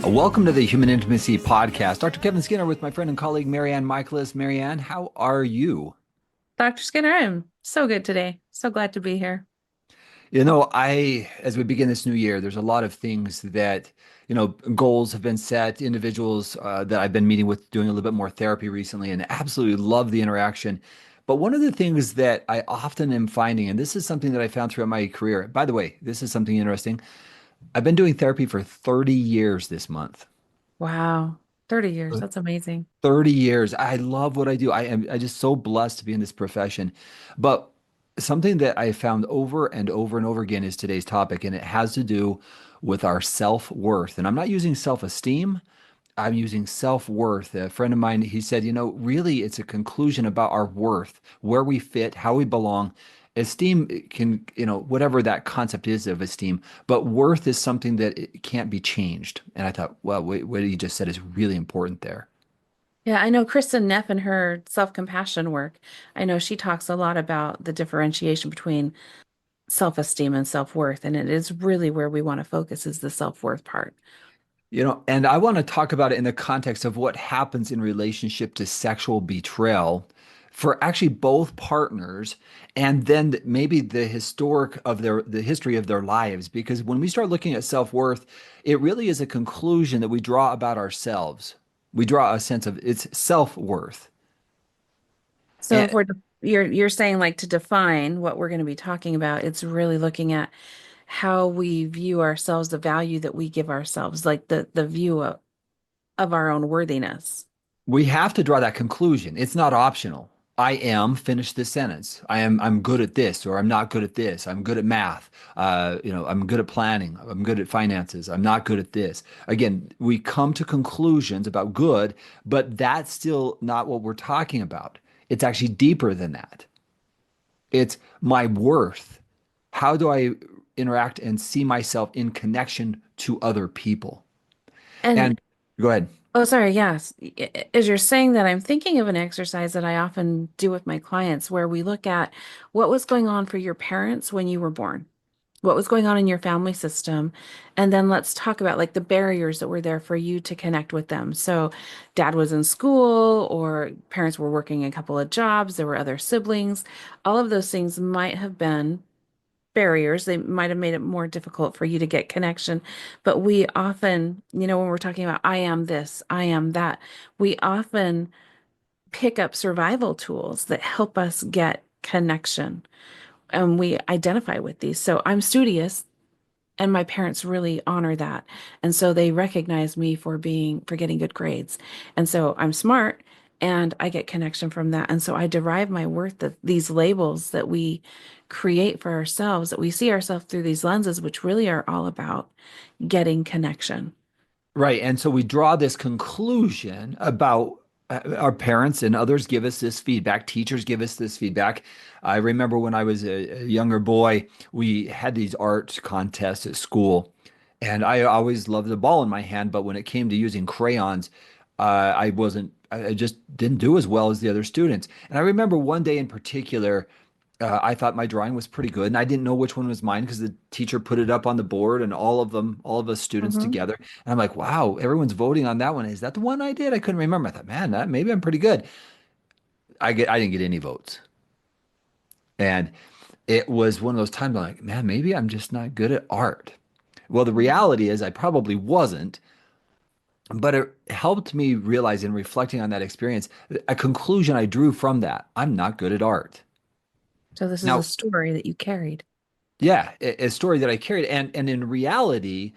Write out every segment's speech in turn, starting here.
Welcome to the Human Intimacy Podcast. Dr. Kevin Skinner with my friend and colleague MaryAnn Michaelis. MaryAnn, how are you? Dr. Skinner, I'm so good today. So glad to be here. As we begin this new year, there's a lot of things that, goals have been set, individuals that I've been meeting with doing a little bit more therapy recently and absolutely love the interaction. But one of the things that I often am finding, and this is something that I found throughout my career, by the way, this is something interesting. I've been doing therapy for 30 years this month. Wow. 30 years. That's amazing. 30 years. I love what I do. I just so blessed to be in this profession. But something that I found over and over and over again is today's topic, and it has to do with our self-worth. And I'm not using self-esteem, I'm using self-worth. A friend of mine, he said, really it's a conclusion about our worth, where we fit, how we belong. Esteem can, whatever that concept is of esteem, but worth is something that it can't be changed. And I thought, well, wait, what you just said is really important there. Yeah, I know Kristen Neff in her self-compassion work. I know she talks a lot about the differentiation between self-esteem and self-worth, and it is really where we want to focus is the self-worth part. And I want to talk about it in the context of what happens in relationship to sexual betrayal for actually both partners, and then maybe the history of their lives. Because when we start looking at self-worth, it really is a conclusion that we draw about ourselves. We draw a sense of its self-worth. So if And you're saying like to define what we're going to be talking about, it's really looking at how we view ourselves, the value that we give ourselves, like the view of our own worthiness. we have to draw that conclusion. It's not optional. Finish this sentence. I'm good at this, or I'm not good at this. I'm good at math. I'm good at planning. I'm good at finances. I'm not good at this. Again, we come to conclusions about good, but that's still not what we're talking about. It's actually deeper than that. It's my worth. How do I interact and see myself in connection to other people? And And go ahead. oh, sorry, yes. As you're saying that, I'm thinking of an exercise that I often do with my clients where we look at what was going on for your parents when you were born, what was going on in your family system, and then let's talk about like the barriers that were there for you to connect with them. So, dad was in school, or parents were working a couple of jobs, there were other siblings. All of those things might have been barriers. They might have made it more difficult for you to get connection. But we often, when we're talking about I am this, I am that, we often pick up survival tools that help us get connection. And we identify with these. So I'm studious, and my parents really honor that. And so they recognize me for getting good grades. And so I'm smart and I get connection from that. And so I derive my worth that these labels that we create for ourselves, that we see ourselves through these lenses, which really are all about getting connection. Right. And so we draw this conclusion about our parents and others give us this feedback. Teachers give us this feedback. I remember when I was a younger boy, we had these art contests at school, and I always loved the ball in my hand. But when it came to using crayons, I just didn't do as well as the other students. And I remember one day in particular, I thought my drawing was pretty good, and I didn't know which one was mine because the teacher put it up on the board and all of us students Hmm. together. And I'm like, wow, everyone's voting on that one. Is that the one I did? I couldn't remember. I thought, man, maybe I'm pretty good. I didn't get any votes. And it was one of those times I'm like, man, maybe I'm just not good at art. Well, the reality is I probably wasn't, but it helped me realize in reflecting on that experience, a conclusion I drew from that. I'm not good at art. So this is a Now, story that you carried. yeah, a story that I carried. And in reality,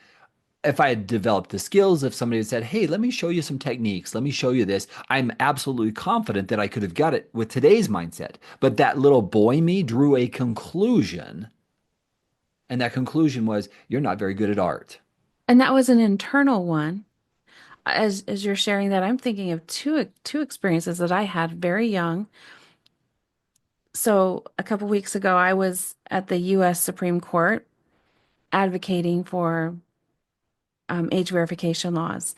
if I had developed the skills, if somebody had said, hey, let me show you some techniques, let me show you this, I'm absolutely confident that I could have got it with today's mindset. But that little boy me drew a conclusion, and that conclusion was, you're not very good at art. And that was an internal one. As you're sharing that, I'm thinking of two experiences that I had very young. So a couple weeks ago, I was at the U.S. Supreme Court advocating for age verification laws.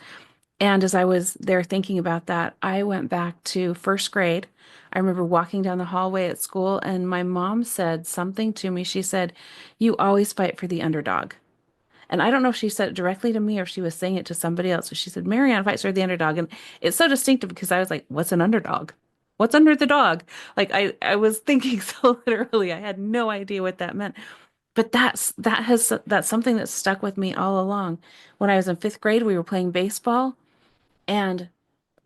And as I was there thinking about that, I went back to first grade. I remember walking down the hallway at school, and my mom said something to me. She said, "You always fight for the underdog." And I don't know if she said it directly to me or if she was saying it to somebody else, but she said, "MaryAnn fights for the underdog." And it's so distinctive because I was like, what's an underdog? What's under the dog? Like I was thinking so literally. I had no idea what that meant. But that's something that stuck with me all along. When I was in fifth grade, we were playing baseball, and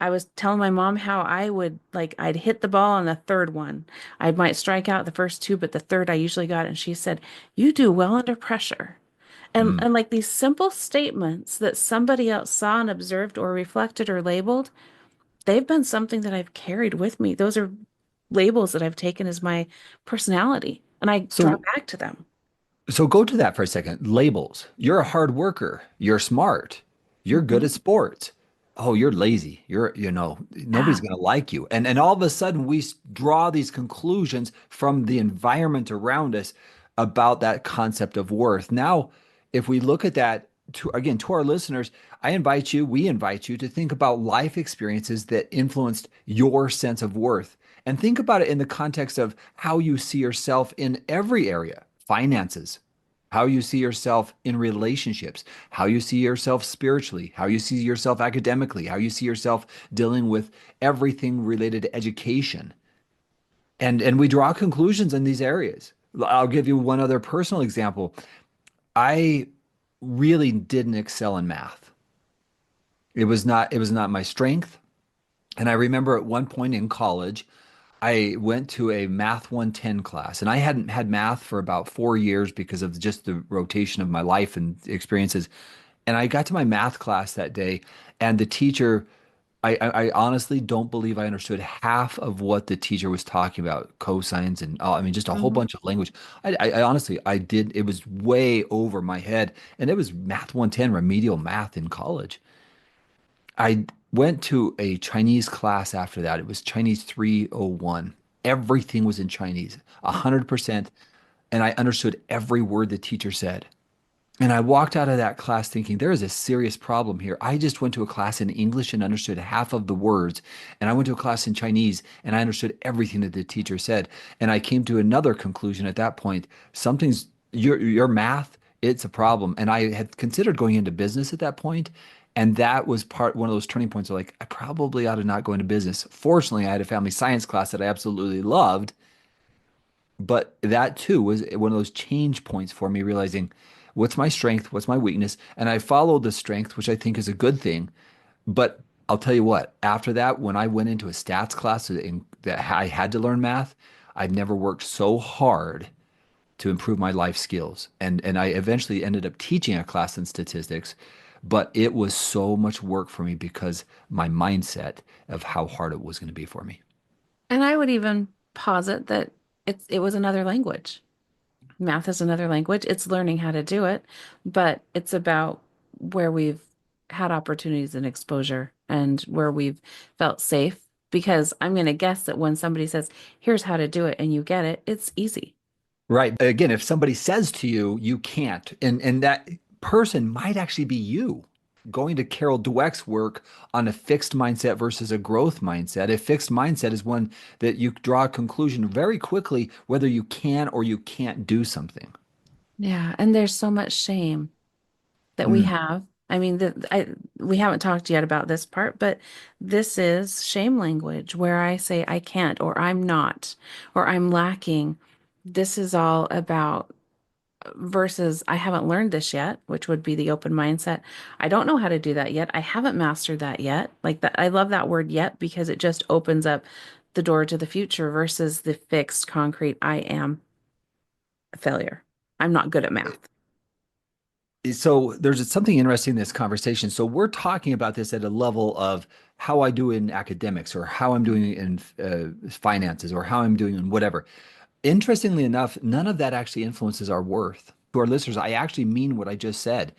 I was telling my mom how I would like I'd hit the ball on the third one. I might strike out the first two, but the third I usually got. And she said, "You do well under pressure." Mm. And like these simple statements that somebody else saw and observed or reflected or labeled, they've been something that I've carried with me. Those are labels that I've taken as my personality, and I draw So back to them. So go to that for a second. Labels. You're a hard worker. You're smart. You're good Mhm. at sports. Oh, you're lazy. Nobody's Yeah. going to like you. And all of a sudden we draw these conclusions from the environment around us about that concept of worth. Now, if we look at that to our listeners, we invite you to think about life experiences that influenced your sense of worth. And think about it in the context of how you see yourself in every area: finances, how you see yourself in relationships, how you see yourself spiritually, how you see yourself academically, how you see yourself dealing with everything related to education. And we draw conclusions in these areas. I'll give you one other personal example. I really didn't excel in math. It was not my strength. And I remember at one point in college, I went to a Math 110 class, and I hadn't had math for about 4 years because of just the rotation of my life and experiences. And I got to my math class that day, and the teacher, I honestly don't believe I understood half of what the teacher was talking about, cosines and I mean, just a whole Hmm. bunch of language. I honestly, I did, it was way over my head. And it was Math 110, remedial math in college. I went to a Chinese class after that. It was Chinese 301. Everything was in Chinese, 100%. And I understood every word the teacher said. And I walked out of that class thinking, there is a serious problem here. I just went to a class in English and understood half of the words. And I went to a class in Chinese and I understood everything that the teacher said. And I came to another conclusion at that point. Your math, it's a problem. And I had considered going into business at that point. And that was one of those turning points where like, I probably ought to not go into business. Fortunately, I had a family science class that I absolutely loved. But that too was one of those change points for me, realizing what's my strength, what's my weakness. And I followed the strength, which I think is a good thing. But I'll tell you what, after that, when I went into a stats class that I had to learn math, I've never worked so hard to improve my life skills. And I eventually ended up teaching a class in statistics, but it was so much work for me because my mindset of how hard it was going to be for me. And I would even posit that it was another language. Math is another language. It's learning how to do it, but it's about where we've had opportunities and exposure and where we've felt safe. Because I'm going to guess that when somebody says, "Here's how to do it," and you get it, it's easy. Right. Again, if somebody says to you, you can't, and that person might actually be you. Going to Carol Dweck's work on a fixed mindset versus a growth mindset. A fixed mindset is one that you draw a conclusion very quickly whether you can or you can't do something. Yeah, and there's so much shame that we Mm. have. I mean, we haven't talked yet about this part, but this is shame language where I say I can't, or I'm not, or I'm lacking. This is all about versus I haven't learned this yet, which would be the open mindset. I don't know how to do that yet. I haven't mastered that yet. Like that, I love that word yet because it just opens up the door to the future versus the fixed, concrete, I am a failure. I'm not good at math. So there's something interesting in this conversation. So we're talking about this at a level of how I do in academics or how I'm doing in finances or how I'm doing in whatever. Interestingly enough, none of that actually influences our worth. To our listeners, I actually mean what I just said.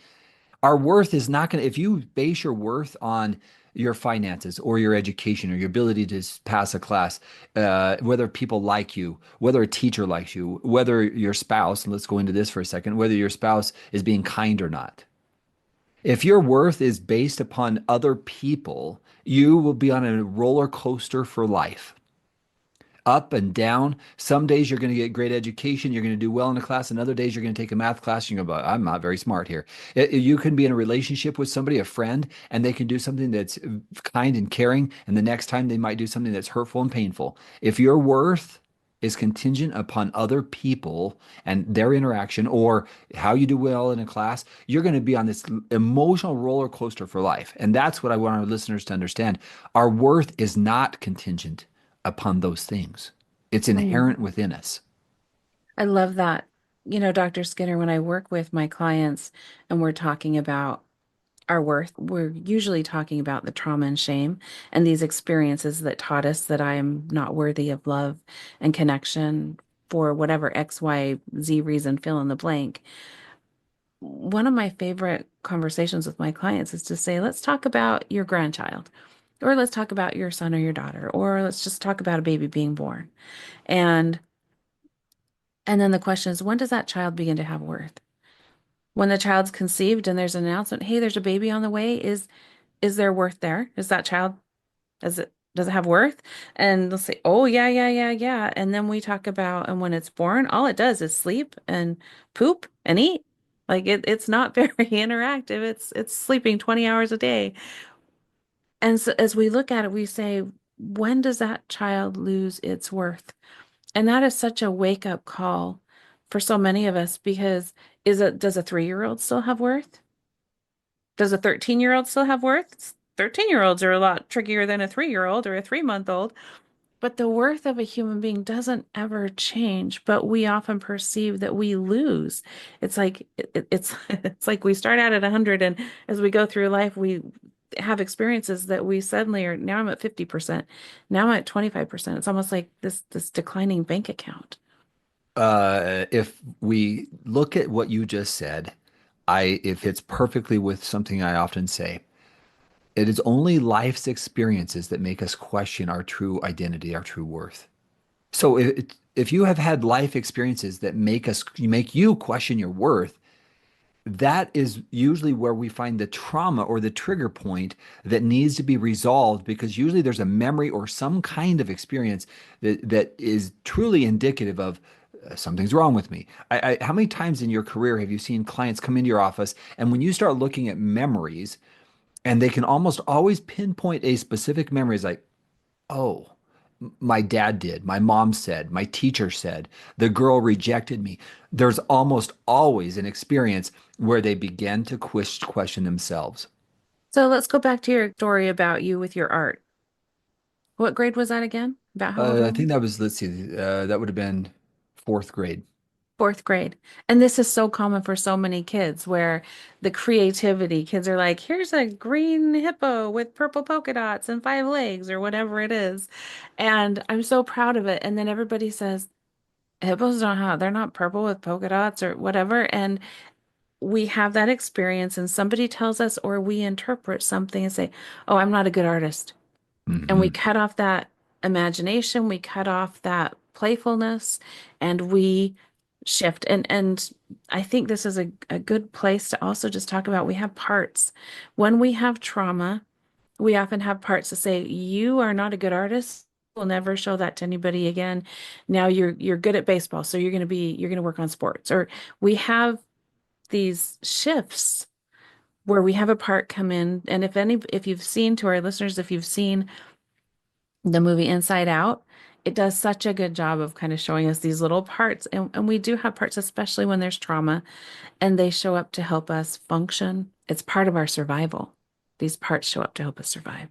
Our worth is not going to, if you base your worth on your finances or your education or your ability to pass a class, whether people like you, whether a teacher likes you, whether your spouse, and let's go into this for a second, whether your spouse is being kind or not. If your worth is based upon other people, you will be on a roller coaster for life. up and down. Some days you're going to get great education, you're going to do well in a class, and other days you're going to take a math class and you're going to go, I'm not very smart here. You can be in a relationship with somebody, a friend, and they can do something that's kind and caring, and the next time they might do something that's hurtful and painful. If your worth is contingent upon other people and their interaction or how you do well in a class, you're going to be on this emotional roller coaster for life. And that's what I want our listeners to understand. Our worth is not contingent upon those things. It's Mm. inherent within us. I love that. Dr. Skinner, when I work with my clients and we're talking about our worth, we're usually talking about the trauma and shame and these experiences that taught us that I am not worthy of love and connection for whatever X, Y, Z reason, fill in the blank. One of my favorite conversations with my clients is to say, let's talk about your grandchild, or let's talk about your son or your daughter, or let's just talk about a baby being born. And and then the question is, when does that child begin to have worth? When the child's conceived and there's an announcement, hey, there's a baby on the way, is there worth there? Is that child, does it have worth? And they'll say, oh yeah, yeah, yeah, yeah. And then we talk about, and when it's born, all it does is sleep and poop and eat. Like it's not very interactive. It's sleeping 20 hours a day. And so as we look at it, we say, when does that child lose its worth? And that is such a wake up call for so many of us because does a 3-year-old still have worth? Does a 13-year-old still have worth? 13-year-olds are a lot trickier than a 3-year-old or a 3-month-old. But the worth of a human being doesn't ever change, but we often perceive that we lose. It's like it's it's like we start out at 100 and as we go through life we have experiences that we suddenly are now I'm at 50%. Now I'm at 25%. It's almost like this declining bank account. If we look at what you just said, it fits perfectly with something I often say. It is only life's experiences that make us question our true identity, our true worth. So if you have had life experiences that make you question your worth, that is usually where we find the trauma or the trigger point that needs to be resolved because usually there's a memory or some kind of experience that is truly indicative of something's wrong with me. How many times in your career have you seen clients come into your office and when you start looking at memories and they can almost always pinpoint a specific memory, it's like, oh, my dad did, my mom said, my teacher said, the girl rejected me. There's almost always an experience where they begin to question themselves. So let's go back to your story about you with your art. What grade was that again? About how old were I think you? that was, let's see, that would have been fourth grade. Fourth grade. And this is so common for so many kids where the creativity, kids are like, here's a green hippo with purple polka dots and 5 legs or whatever it is. And I'm so proud of it. And then everybody says, hippos don't have, they're not purple with polka dots or whatever. And we have that experience and somebody tells us or we interpret something and say, oh, I'm not a good artist. And we Hmm. cut off that imagination, we cut off that playfulness, and we shift. And I think this is a good place to also just talk about we have parts. When we have trauma, we often have parts to say, you are not a good artist. We'll never show that to anybody again. Now you're good at baseball, so you're gonna work on sports. Or we have these shifts where we have a part come in. And if you've seen to our listeners, if you've seen the movie Inside Out, it does such a good job of kind of showing us these little parts. And we do have parts, especially when there's trauma, and they show up to help us function. It's part of our survival. These parts show up to help us survive.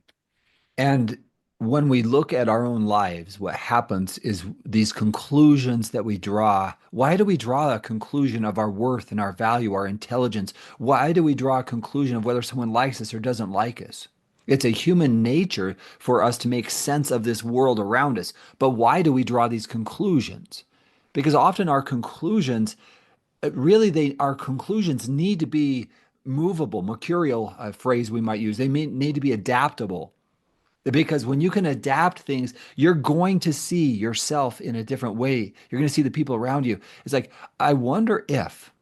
And when we look at our own lives, what happens is these conclusions that we draw. Why do we draw a conclusion of our worth and our value, our intelligence? Why do we draw a conclusion of whether someone likes us or doesn't like us? It's a human nature for us to make sense of this world around us. But why do we draw these conclusions? Because often our conclusions, our conclusions need to be movable, mercurial phrase we might use. Need to be adaptable because when you can adapt things, you're going to see yourself in a different way. You're going to see the people around you. It's like, I wonder if,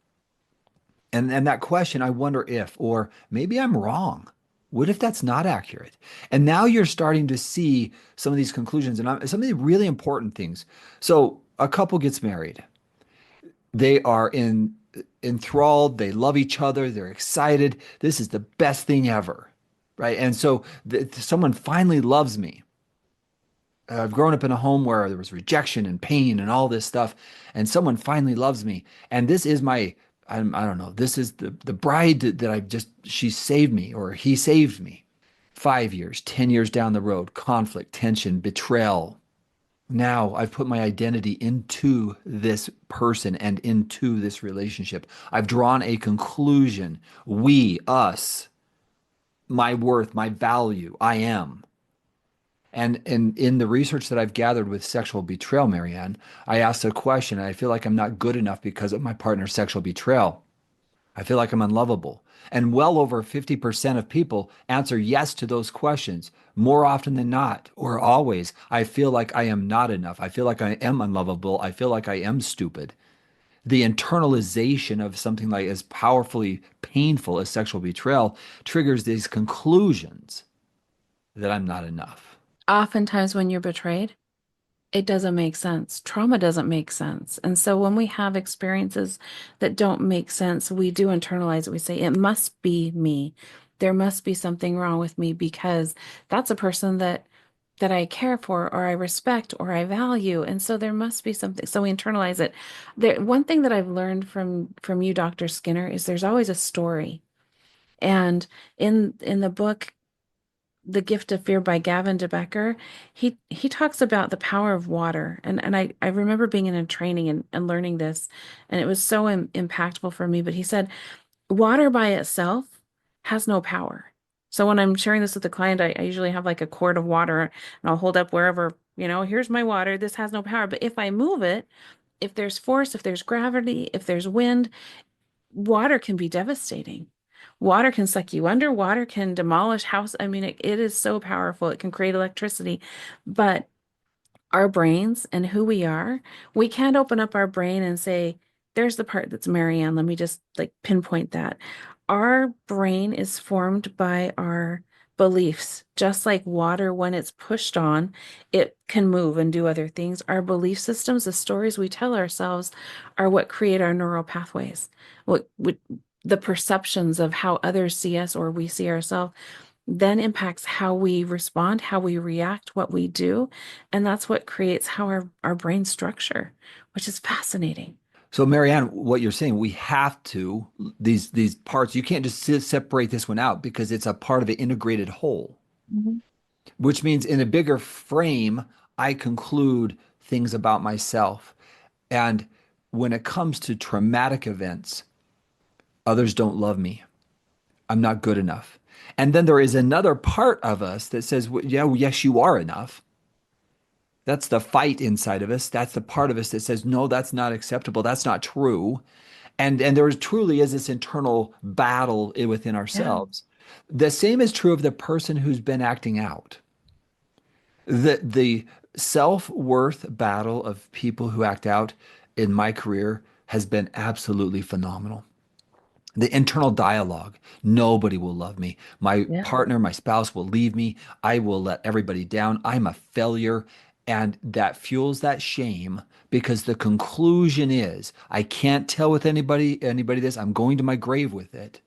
and that question, I wonder if, or maybe I'm wrong. What if that's not accurate? And now you're starting to see some of these conclusions and some of the really important things. So a couple gets married. They are enthralled, they love each other, they're excited. This is the best thing ever, right? And so someone finally loves me. I've grown up in a home where there was rejection and pain and all this stuff, and someone finally loves me. And this is I don't know, this is the bride that she saved me or he saved me. 5 years, 10 years down the road, conflict, tension, betrayal. Now I've put my identity into this person and into this relationship. I've drawn a conclusion. We, us, my worth, my value, I am. And in the research that I've gathered with sexual betrayal, MaryAnn, I asked a question, and I feel like I'm not good enough because of my partner's sexual betrayal. I feel like I'm unlovable. And well over 50% of people answer yes to those questions more often than not, or always. I feel like I am not enough. I feel like I am unlovable. I feel like I am stupid. The internalization of something like as powerfully painful as sexual betrayal triggers these conclusions that I'm not enough. Oftentimes, when you're betrayed, it doesn't make sense. Trauma doesn't make sense. And so when we have experiences that don't make sense, we do internalize it. We say, it must be me. There must be something wrong with me because that's a person that I care for or I respect or I value. And so there must be something. So we internalize it. One thing that I've learned from you, Dr. Skinner, is there's always a story. And in the book the Gift of Fear by Gavin de Becker, he talks about the power of water. And I remember being in a training and learning this, and it was so impactful for me. But he said, water by itself has no power. So when I'm sharing this with a client, I usually have like a quart of water and I'll hold up wherever, here's my water. This has no power. But if I move it, if there's force, if there's gravity, if there's wind, water can be devastating. Water can suck you under. Water can demolish house. I mean, it is so powerful. It can create electricity. But our brains and who we are, we can't open up our brain and say, there's the part that's MaryAnn. Let me just like pinpoint that. Our brain is formed by our beliefs. Just like water, when it's pushed on, it can move and do other things. Our belief systems, the stories we tell ourselves, are what create our neural pathways. What the perceptions of how others see us or we see ourselves then impacts how we respond, how we react, what we do. And that's what creates how our brain structure, which is fascinating. So, MaryAnn, what you're saying, we have to, these parts, you can't just separate this one out because it's a part of an integrated whole, Mhm. which means in a bigger frame, I conclude things about myself. And when it comes to traumatic events, others don't love me. I'm not good enough. And then there is another part of us that says, yeah, well, yes, you are enough. That's the fight inside of us. That's the part of us that says, no, that's not acceptable. That's not true. And there truly is this internal battle within Yeah. ourselves. The same is true of the person who's been acting out. The self-worth battle of people who act out in my career has been absolutely phenomenal. The internal dialogue. Nobody will love me. My Yeah. partner, my spouse will leave me. I will let everybody down. I'm a failure. And that fuels that shame because the conclusion is I can't tell with anybody this. I'm going to my grave with it.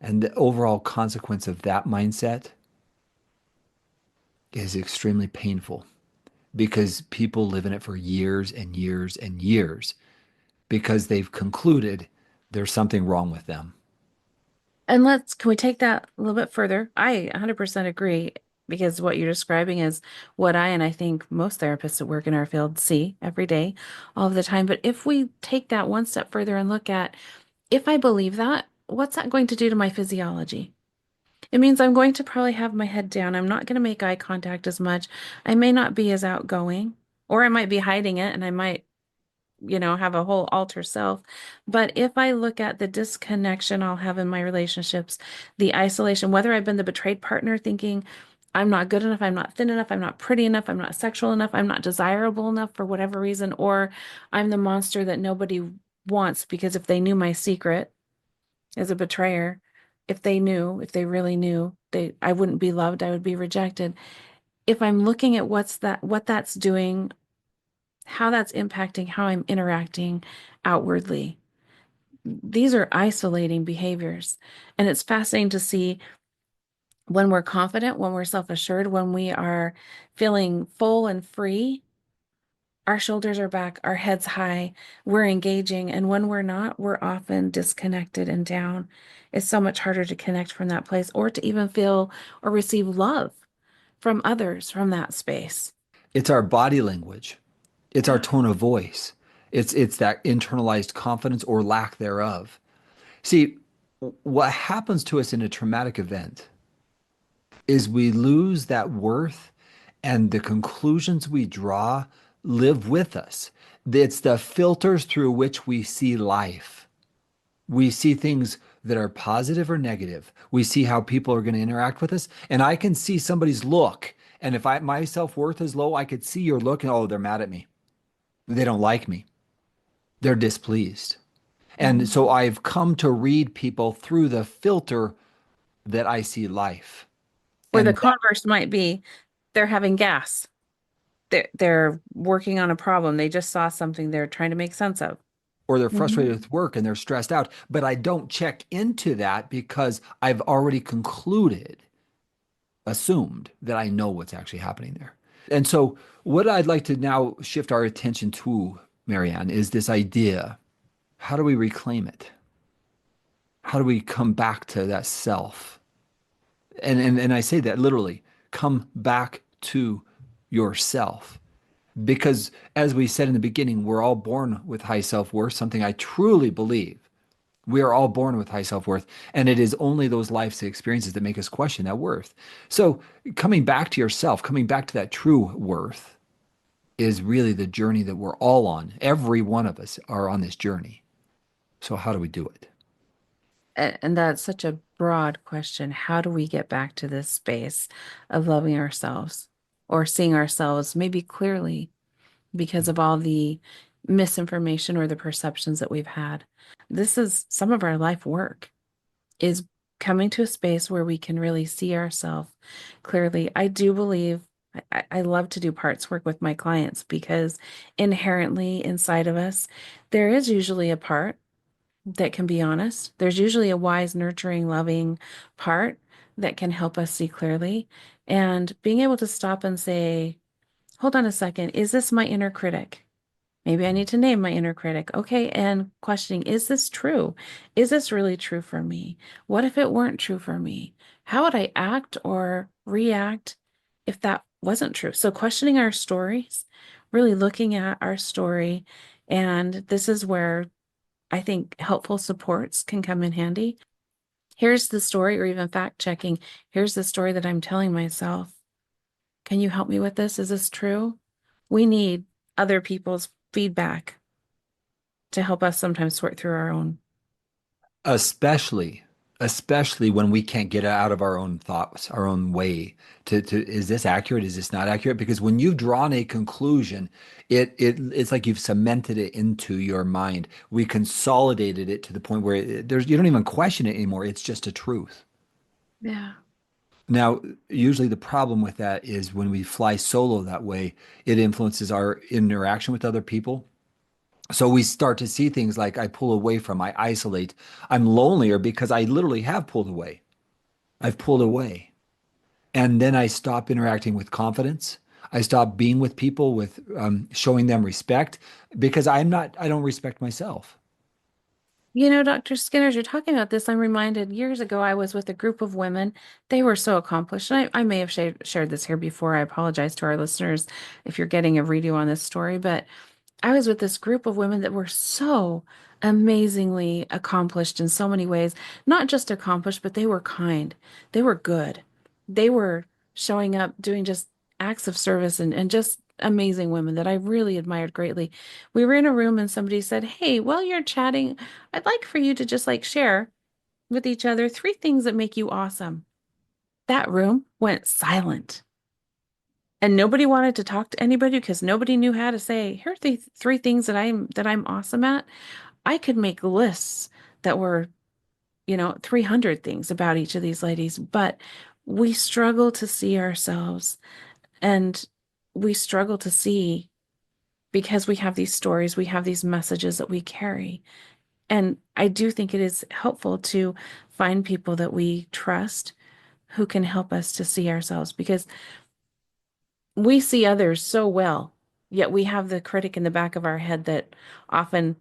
And the overall consequence of that mindset is extremely painful because people live in it for years and years and years because they've concluded there's something wrong with them. And can we take that a little bit further? I 100% agree because what you're describing is what and I think most therapists that work in our field see every day, all of the time. But if we take that one step further and look at if I believe that, what's that going to do to my physiology? It means I'm going to probably have my head down. I'm not going to make eye contact as much. I may not be as outgoing, or I might be hiding it and I might have a whole alter self. But if I look at the disconnection I'll have in my relationships, the isolation, whether I've been the betrayed partner thinking, I'm not good enough, I'm not thin enough, I'm not pretty enough, I'm not sexual enough, I'm not desirable enough for whatever reason, or I'm the monster that nobody wants because if they knew my secret as a betrayer, if they knew, if they really knew, I wouldn't be loved, I would be rejected. If I'm looking at what that's doing, how that's impacting how I'm interacting outwardly, these are isolating behaviors. And it's fascinating to see when we're confident, when we're self-assured, when we are feeling full and free, our shoulders are back, our heads high, we're engaging. And when we're not, we're often disconnected and down. It's so much harder to connect from that place or to even feel or receive love from others from that space. It's our body language. It's our Yeah. tone of voice. It's that internalized confidence or lack thereof. See, what happens to us in a traumatic event is we lose that worth and the conclusions we draw live with us. It's the filters through which we see life. We see things that are positive or negative. We see how people are going to interact with us. And I can see somebody's look. And if my self-worth is low, I could see your look and oh, they're mad at me. They don't like me. They're displeased. And Mhm. so I've come to read people through the filter that I see life. Or the And converse might be they're having gas. They're working on a problem. They just saw something they're trying to make sense of. or they're frustrated Mhm. with work and they're stressed out, but I don't check into that because I've already concluded, assumed that I know what's actually happening there. And so what I'd like to now shift our attention to, MaryAnn, is this idea. How do we reclaim it? How do we come back to that self? And I say that literally, come back to yourself. Because as we said in the beginning, we're all born with high self-worth, something I truly believe. We are all born with high self-worth, and it is only those life's experiences that make us question that worth. So coming back to yourself, coming back to that true worth is really the journey that we're all on. Every one of us are on this journey. So how do we do it? And that's such a broad question. How do we get back to this space of loving ourselves or seeing ourselves maybe clearly because of all the misinformation or the perceptions that we've had? This is some of our life work is coming to a space where we can really see ourselves clearly. I do believe I love to do parts work with my clients because inherently inside of us, there is usually a part that can be honest. There's usually a wise, nurturing, loving part that can help us see clearly. And being able to stop and say, hold on a second, is this my inner critic? Maybe I need to name my inner critic. Okay. And questioning, is this true? Is this really true for me? What if it weren't true for me? How would I act or react if that wasn't true? So, questioning our stories, really looking at our story. And this is where I think helpful supports can come in handy. Here's the story, or even fact checking. Here's the story that I'm telling myself. Can you help me with this? Is this true? We need other people's feedback to help us sometimes sort through our own. especially especially when we can't get out of our own thoughts, our own way to is this accurate, is this not accurate? Because when you've drawn a conclusion, it's like you've cemented it into your mind. We consolidated it to the point where there's you don't even question it anymore. It's just a truth. Yeah. Now, usually the problem with that is when we fly solo that way, it influences our interaction with other people. So we start to see things like I pull away from, I isolate. I'm lonelier because I literally have pulled away. I've pulled away. And then I stop interacting with confidence. I stop being with people with showing them respect because I don't respect myself. You know, Dr. Skinner, as you're talking about this, I'm reminded years ago I was with a group of women. They were so accomplished. And I may have shared this here before. I apologize to our listeners if you're getting a redo on this story, but I was with this group of women that were so amazingly accomplished in so many ways. Not just accomplished, but they were kind. They were good. They were showing up, doing just acts of service and just amazing women that I really admired greatly. We were in a room and somebody said, "Hey, while you're chatting, I'd like for you to just like share with each other three things that make you awesome." That room went silent. And nobody wanted to talk to anybody because nobody knew how to say, here are the three things that I'm awesome at. I could make lists that were 300 things about each of these ladies, but we struggle to see ourselves, and we struggle to see because we have these stories, we have these messages that we carry. And I do think it is helpful to find people that we trust who can help us to see ourselves, because we see others so well, yet we have the critic in the back of our head that often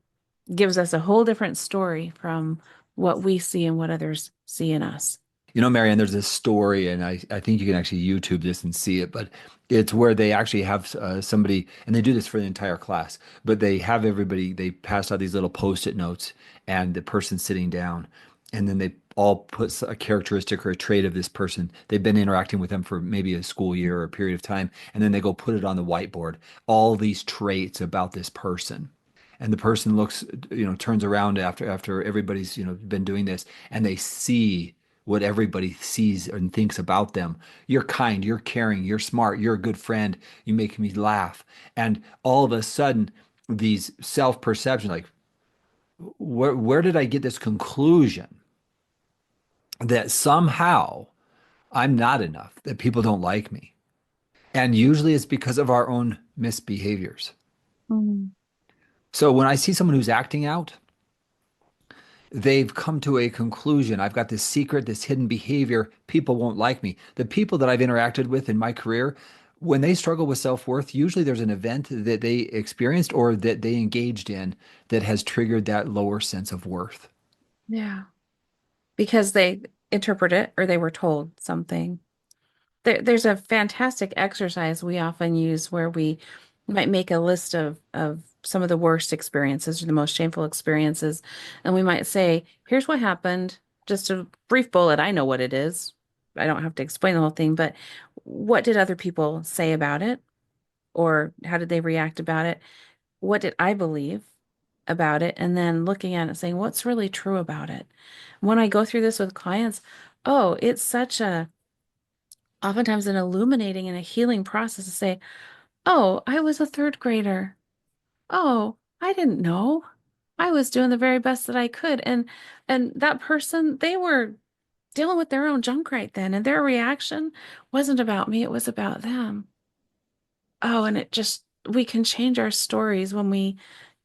gives us a whole different story from what we see and what others see in us. MaryAnn, there's this story, and I think you can actually YouTube this and see it, but it's where they actually have somebody, and they do this for the entire class, but they have everybody, they pass out these little post-it notes, and the person sitting down, and then they all put a characteristic or a trait of this person. They've been interacting with them for maybe a school year or a period of time, and then they go put it on the whiteboard, all these traits about this person. And the person looks, turns around after everybody's, been doing this, and they see what everybody sees and thinks about them. You're kind, you're caring, you're smart, you're a good friend, you make me laugh. And all of a sudden, these self-perception, like, where did I get this conclusion that somehow I'm not enough, that people don't like me? And usually it's because of our own misbehaviors. Mm. So when I see someone who's acting out, they've come to a conclusion. I've got this secret, this hidden behavior. People won't like me. The people that I've interacted with in my career, when they struggle with self-worth, usually there's an event that they experienced or that they engaged in that has triggered that lower sense of worth. Yeah. Because they interpret it or they were told something. There's a fantastic exercise we often use where we might make a list of some of the worst experiences or the most shameful experiences. And we might say, here's what happened. Just a brief bullet. I know what it is. I don't have to explain the whole thing, but what did other people say about it? Or how did they react about it? What did I believe about it? And then looking at it and saying, what's really true about it? When I go through this with clients, oh, it's such a oftentimes an illuminating and a healing process to say, oh, I was a third grader. Oh, I didn't know. I was doing the very best that I could. And that person, they were dealing with their own junk right then, and their reaction wasn't about me, it was about them. Oh, and it just we can change our stories when we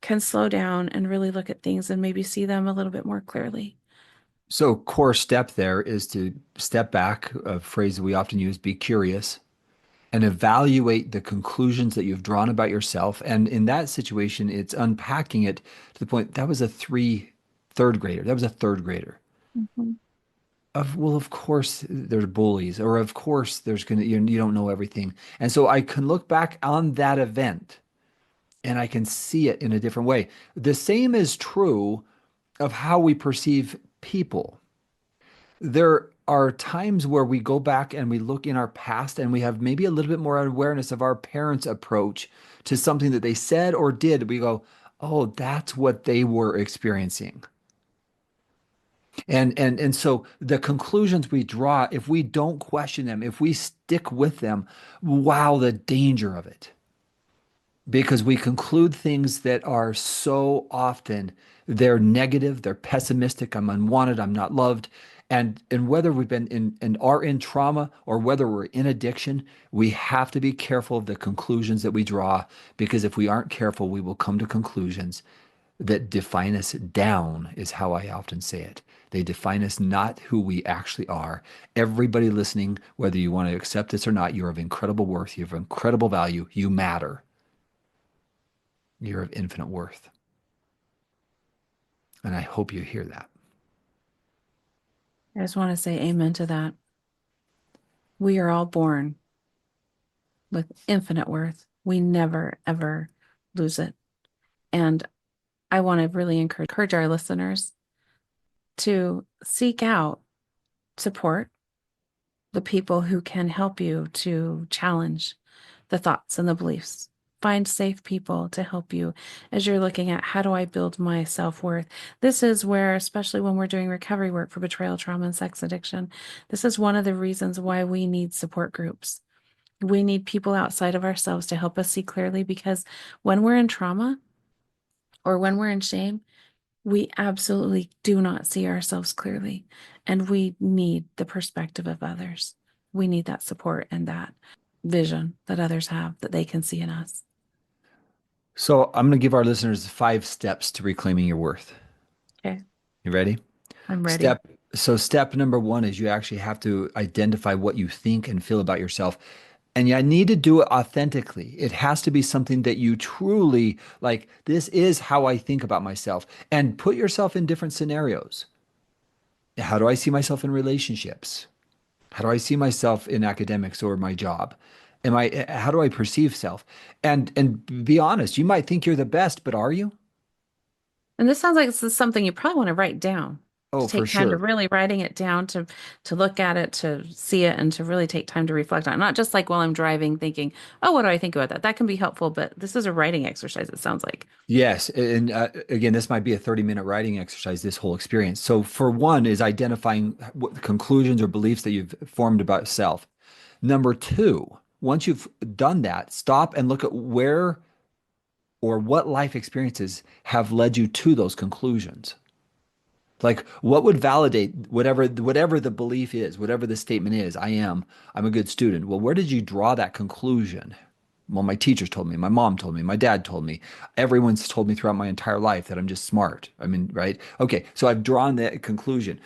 can slow down and really look at things and maybe see them a little bit more clearly. So, core step there is to step back, a phrase we often use, be curious, and evaluate the conclusions that you've drawn about yourself. And in that situation, it's unpacking it to the point that was a third grader. That was a third grader. Mhm. Of course there's bullies, or of course there's gonna you don't know everything. And so I can look back on that event and I can see it in a different way. The same is true of how we perceive people. There are times where we go back and we look in our past and we have maybe a little bit more awareness of our parents' approach to something that they said or did. We go, oh, that's what they were experiencing. And so the conclusions we draw, if we don't question them, if we stick with them, wow, the danger of it. Because we conclude things that are so often they're negative, they're pessimistic, I'm unwanted, I'm not loved. And whether we've been in and are in trauma or whether we're in addiction, we have to be careful of the conclusions that we draw, because if we aren't careful, we will come to conclusions that define us down, is how I often say it. They define us, not who we actually are. Everybody listening, whether you want to accept this or not, you're of incredible worth. You have incredible value. You matter. You're of infinite worth. And I hope you hear that. I just want to say amen to that. We are all born with infinite worth. We never, ever lose it. And I want to really encourage our listeners to seek out support, the people who can help you to challenge the thoughts and the beliefs. Find safe people to help you as you're looking at how do I build my self-worth. This is where, especially when we're doing recovery work for betrayal, trauma, and sex addiction, this is one of the reasons why we need support groups. We need people outside of ourselves to help us see clearly, because when we're in trauma or when we're in shame, We absolutely do not see ourselves clearly, and we need the perspective of others. We need that support and that vision that others have that they can see in us. So I'm going to give our listeners 5 steps to reclaiming your worth. Okay, You ready? I'm ready. Step so step number one is you actually have to identify what you think and feel about yourself. And you need to do it authentically. It has to be something that you truly like. This is how I think about myself. And put yourself in different scenarios. How do I see myself in relationships? How do I see myself in academics or my job? How do I perceive self? And be honest, you might think you're the best, but are you? And this sounds like this is something you probably want to write down, to Oh, for take time to sure. really writing it down, to look at it, to see it, and to really take time to reflect on it. Not just like while I'm driving thinking, oh, what do I think about that? That can be helpful, but this is a writing exercise, it sounds like. Yes, and again, this might be a 30-minute writing exercise, this whole experience. So, for one, is identifying what conclusions or beliefs that you've formed about self. Number two, once you've done that, stop and look at where or what life experiences have led you to those conclusions. Like, what would validate whatever the belief is, whatever the statement is, I'm a good student. Well, where did you draw that conclusion? Well, my teachers told me, my mom told me, my dad told me, everyone's told me throughout my entire life that I'm just smart. I mean, right? Okay, so I've drawn that conclusion.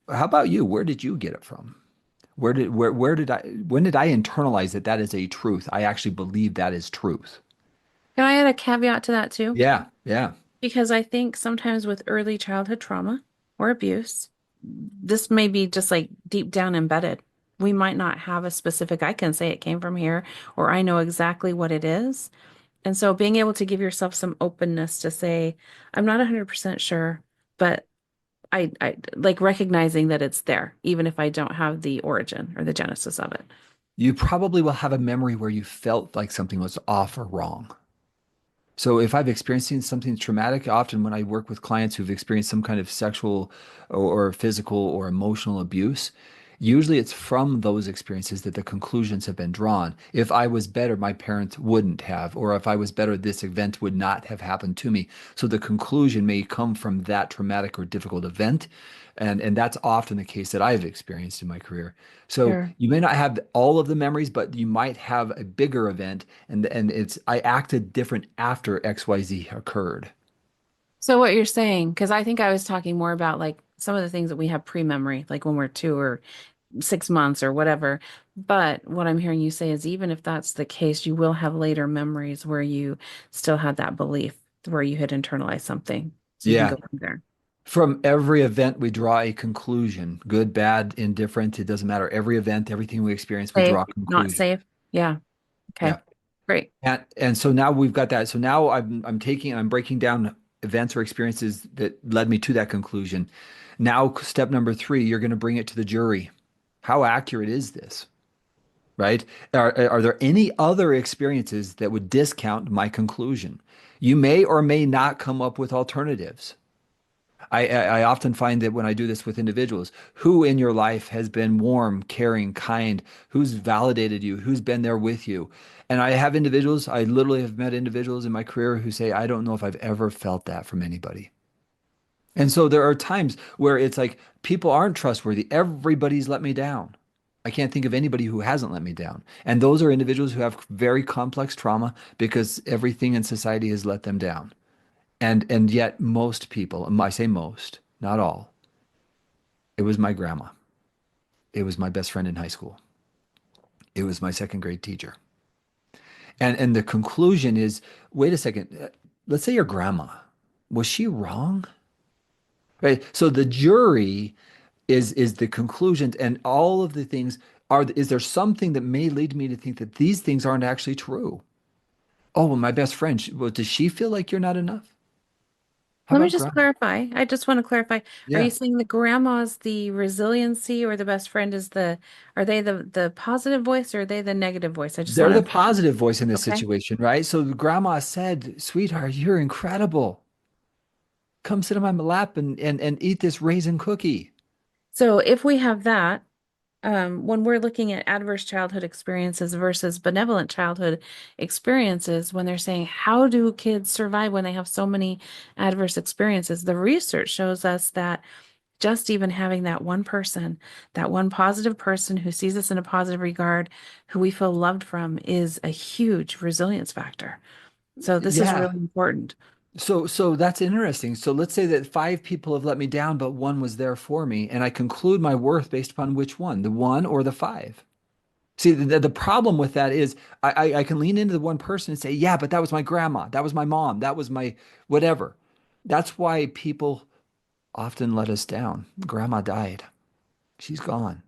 How about you? Where did you get it from? Where did I when did I internalize that that is a truth? I actually believe that is truth. Can I add a caveat to that too? Yeah, yeah. Because I think sometimes with early childhood trauma or abuse, this may be just like deep down embedded. We might not have a specific, I can say it came from here, or I know exactly what it is. And so being able to give yourself some openness to say, I'm not 100% sure, but I like recognizing that it's there, even if I don't have the origin or the genesis of it. You probably will have a memory where you felt like something was off or wrong. So if I've experienced something traumatic, often when I work with clients who've experienced some kind of sexual or physical or emotional abuse, usually it's from those experiences that the conclusions have been drawn. If I was better, my parents wouldn't have, or if I was better, this event would not have happened to me. So the conclusion may come from that traumatic or difficult event. And that's often the case that I've experienced in my career. So Sure. you may not have all of the memories, but you might have a bigger event and it's I acted different after XYZ occurred. So what you're saying, because I think I was talking more about like some of the things that we have pre-memory, like when we're 2 or 6 months or whatever. But what I'm hearing you say is even if that's the case, you will have later memories where you still had that belief, where you had internalized something. So you can Yeah. go from there. From every event, we draw a conclusion. Good, bad, indifferent, it doesn't matter. Every event, everything we experience, we Safe, draw a not conclusion. safe. Yeah. Okay. Yeah. Great. And so now we've got that. So now I'm breaking down events or experiences that led me to that conclusion. Now, step number three, you're going to bring it to the jury. How accurate is this? Right? Are there any other experiences that would discount my conclusion? You may or may not come up with alternatives. I often find that when I do this with individuals, who in your life has been warm, caring, kind, who's validated you, who's been there with you. And I have individuals, I literally have met individuals in my career who say, I don't know if I've ever felt that from anybody. And so there are times where it's like people aren't trustworthy. Everybody's let me down. I can't think of anybody who hasn't let me down. And those are individuals who have very complex trauma because everything in society has let them down. And yet most people, I say most, not all, it was my grandma. It was my best friend in high school. It was my second grade teacher. And the conclusion is, wait a second, let's say your grandma, was she wrong? Right? So the jury is the conclusions and all of the things are is there something that may lead me to think that these things aren't actually true? Oh, well, my best friend, well, does she feel like you're not enough? How Let me about just grandma? clarify. I just want to clarify. Are you Yeah. saying the grandma's the resiliency or the best friend is are they the positive voice or are they the negative voice? I just They're the want to, positive voice in this okay. situation, right? So grandma said, sweetheart, you're incredible. Come sit on my lap and eat this raisin cookie. So if we have that, when we're looking at adverse childhood experiences versus benevolent childhood experiences, when they're saying, how do kids survive when they have so many adverse experiences? The research shows us that just even having that one person, that one positive person who sees us in a positive regard, who we feel loved from, is a huge resilience factor. So this is Yeah. really important. So that's interesting. So let's say that five people have let me down, but one was there for me, and I conclude my worth based upon which one, the one or the five. See, the problem with that is I can lean into the one person and say, yeah, but that was my grandma, that was my mom, that was my whatever. That's why people often let us down. Grandma died. She's gone.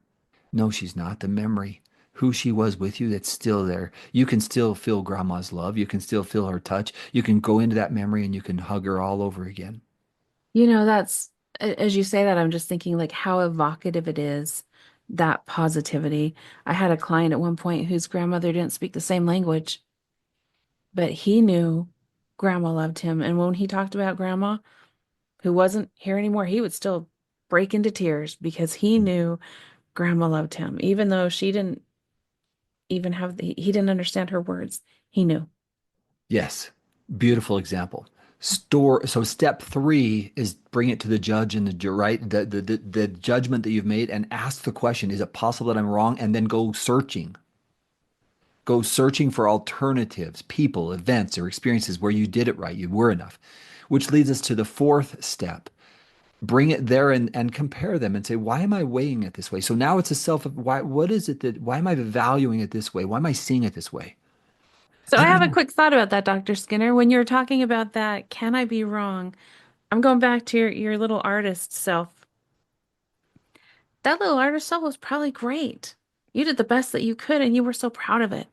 No, she's not. The memory, who she was with you, that's still there. You can still feel grandma's love. You can still feel her touch. You can go into that memory and you can hug her all over again. That's, as you say that, I'm just thinking like how evocative it is, that positivity. I had a client at one point whose grandmother didn't speak the same language, but he knew grandma loved him. And when he talked about grandma, who wasn't here anymore, he would still break into tears because he knew grandma loved him, even though she didn't even have he didn't understand her words. He knew. Yes, beautiful example. Store. So step three is bring it to the judge and right, the judgment that you've made, and ask the question: is it possible that I'm wrong? And then go searching. Go searching for alternatives, people, events, or experiences where you did it right, you were enough. Which leads us to the fourth step. Bring it there and compare them and say, why am I weighing it this way? So now it's a what is it that, why am I valuing it this way? Why am I seeing it this way? So I have a quick thought about that, Dr. Skinner. When you're talking about that, can I be wrong? I'm going back to your little artist self. That little artist self was probably great. You did the best that you could and you were so proud of it.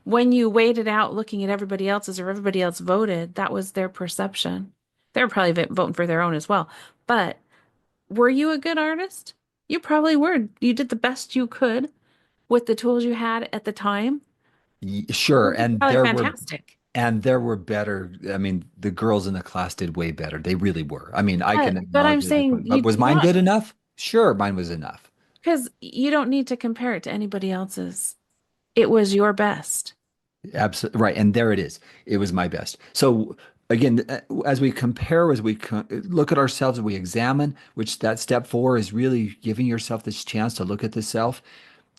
When you weighed it out looking at everybody else's or everybody else voted, that was their perception. They were probably voting for their own as well. But were you a good artist? You probably were. You did the best you could with the tools you had at the time. Sure, You're probably fantastic. and there were better. I mean, the girls in the class did way better. They really were. I mean, I can But I'm acknowledge at that saying point. But you was mine not good enough? Sure, mine was enough. because you don't need to compare it to anybody else's. It was your best. Absolutely right. And there it is. It was my best. So again, as we compare, as we look at ourselves, we examine, which that step four is really giving yourself this chance to look at the self.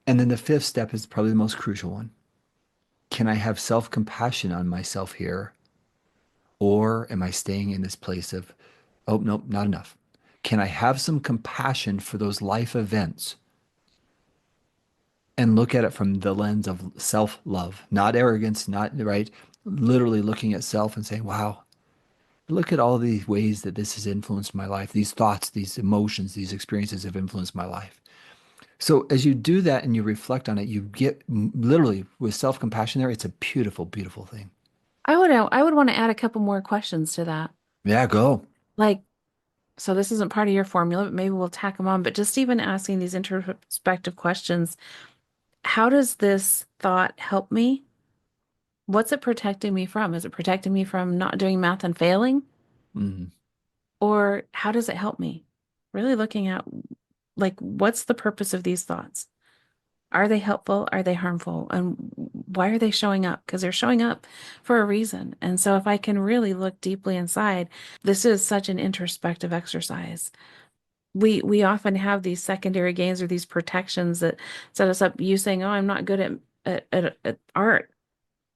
And then the fifth step is probably the most crucial one. Can I have self-compassion on myself here? Or am I staying in this place of, oh, nope, not enough? Can I have some compassion for those life events and look at it from the lens of self-love, not arrogance, not right? Literally looking at self and saying, wow, look at all these ways that this has influenced my life. These thoughts, these emotions, these experiences have influenced my life. So as you do that and you reflect on it, you get literally with self-compassion there, it's a beautiful, beautiful thing. I would want to add a couple more questions to that. Yeah, go. Like, so this isn't part of your formula, but maybe we'll tack them on. But just even asking these introspective questions, how does this thought help me? What's it protecting me from? Is it protecting me from not doing math and failing? Mhm. Or how does it help me? Really looking at like, what's the purpose of these thoughts? Are they helpful? Are they harmful? And why are they showing up? Because they're showing up for a reason. And so if I can really look deeply inside, this is such an introspective exercise. We often have these secondary gains or these protections that set us up. You saying, "Oh, I'm not good at art,"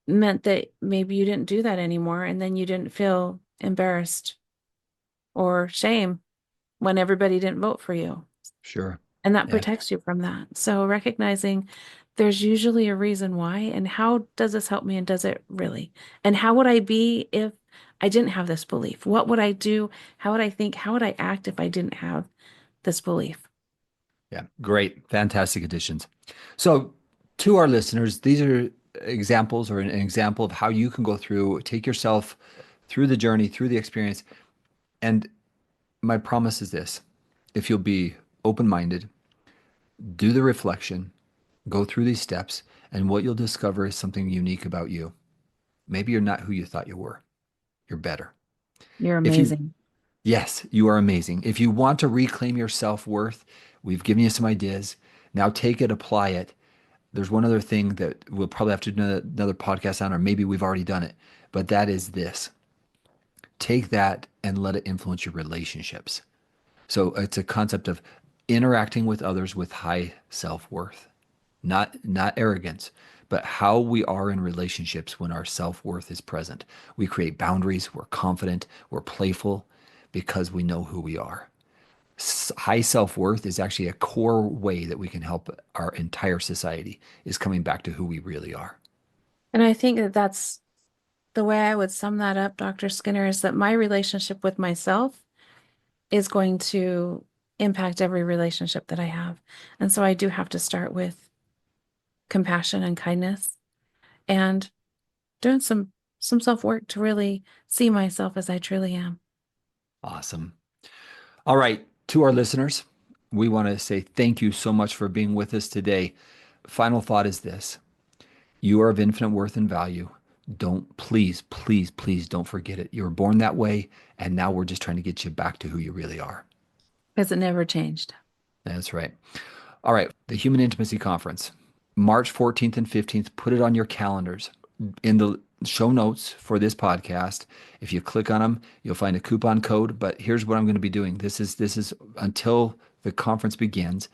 meant that maybe you didn't do that anymore, and then you didn't feel embarrassed or shame when everybody didn't vote for you. Sure. And that Yeah. protects you from that. So recognizing there's usually a reason why, and how does this help me, and does it really? And how would I be if I didn't have this belief? What would I do? How would I think? How would I act if I didn't have this belief? Yeah. Great. Fantastic additions. So to our listeners, these are examples or an example of how you can go through, take yourself through the journey, through the experience. And my promise is this: if you'll be open-minded, do the reflection, go through these steps, and what you'll discover is something unique about you. Maybe you're not who you thought you were. You're better. You're If you, amazing. yes, you are amazing. If you want to reclaim your self-worth, we've given you some ideas. Now take it, apply it. There's one other thing that we'll probably have to do another podcast on, or maybe we've already done it, but that is this. Take that and let it influence your relationships. So it's a concept of interacting with others with high self-worth, not arrogance, but how we are in relationships when our self-worth is present. We create boundaries, we're confident, we're playful because we know who we are. High self-worth is actually a core way that we can help our entire society is coming back to who we really are. And I think that that's the way I would sum that up, Dr. Skinner, is that my relationship with myself is going to impact every relationship that I have. And so I do have to start with compassion and kindness and doing some self-work to really see myself as I truly am. Awesome. All right, to our listeners, we want to say thank you so much for being with us today. Final thought is this. You are of infinite worth and value. Don't, please, please, please don't forget it. You were born that way, and now we're just trying to get you back to who you really are. Because it never changed. That's right. All right, the Human Intimacy Conference, March 14th and 15th. Put it on your calendars. In the show notes for this podcast, if you click on them, you'll find a coupon code. But here's what I'm going to be doing. This is until the conference begins.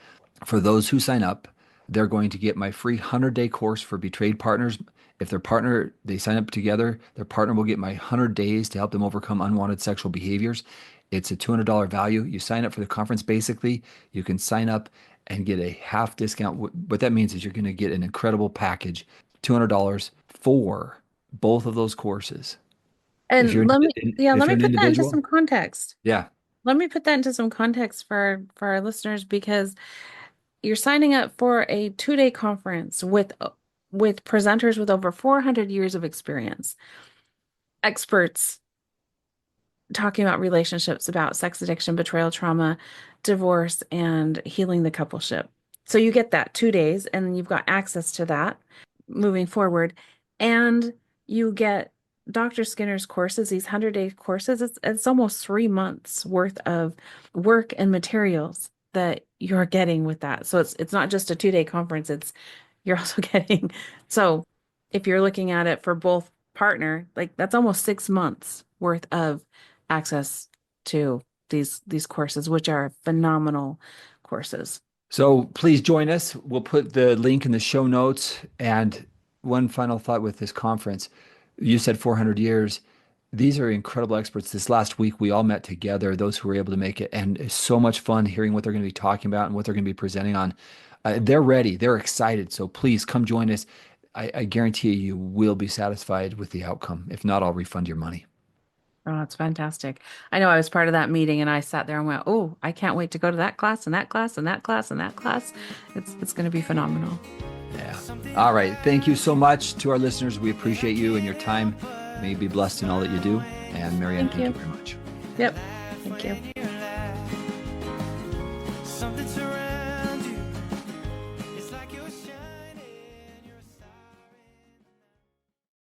For those who sign up, they're going to get my free 100-day course for betrayed partners. If their partner, they sign up together, their partner will get my 100 days to help them overcome unwanted sexual behaviors. It's a $200 value. You sign up for the conference, basically, you can sign up and get a half discount. What that means is you're going to get an incredible package, $200 for both of those courses. If you're And let if me you're an put that into individual, some context. yeah. Let me put that into some context for our listeners because you're signing up for a 2-day conference with presenters with over 400 years of experience, experts talking about relationships, about sex addiction, betrayal, trauma, divorce, and healing the coupleship. So you get that 2 days, and you've got access to that moving forward. And you get Dr. Skinner's courses, these 100-day courses. It's almost 3 months worth of work and materials that you're getting with that. So it's not just a 2-day conference, it's you're also getting. So if you're looking at it for both partner, like that's almost 6 months worth of access to these courses, which are phenomenal courses. So please join us. We'll put the link in the show notes. And one final thought with this conference. You said 400 years. These are incredible experts. This last week, we all met together, those who were able to make it. And it's so much fun hearing what they're going to be talking about and what they're going to be presenting on. They're ready. They're excited. So please come join us. I guarantee you will be satisfied with the outcome. If not, I'll refund your money. Oh, it's fantastic. I know I was part of that meeting and I sat there and went, "Oh, I can't wait to go to that class and that class and that class and that class." It's going to be phenomenal. Yeah. All right. Thank you so much to our listeners. We appreciate you and your time. May you be blessed in all that you do. And MaryAnn, thank you very much. Yep. Thank you.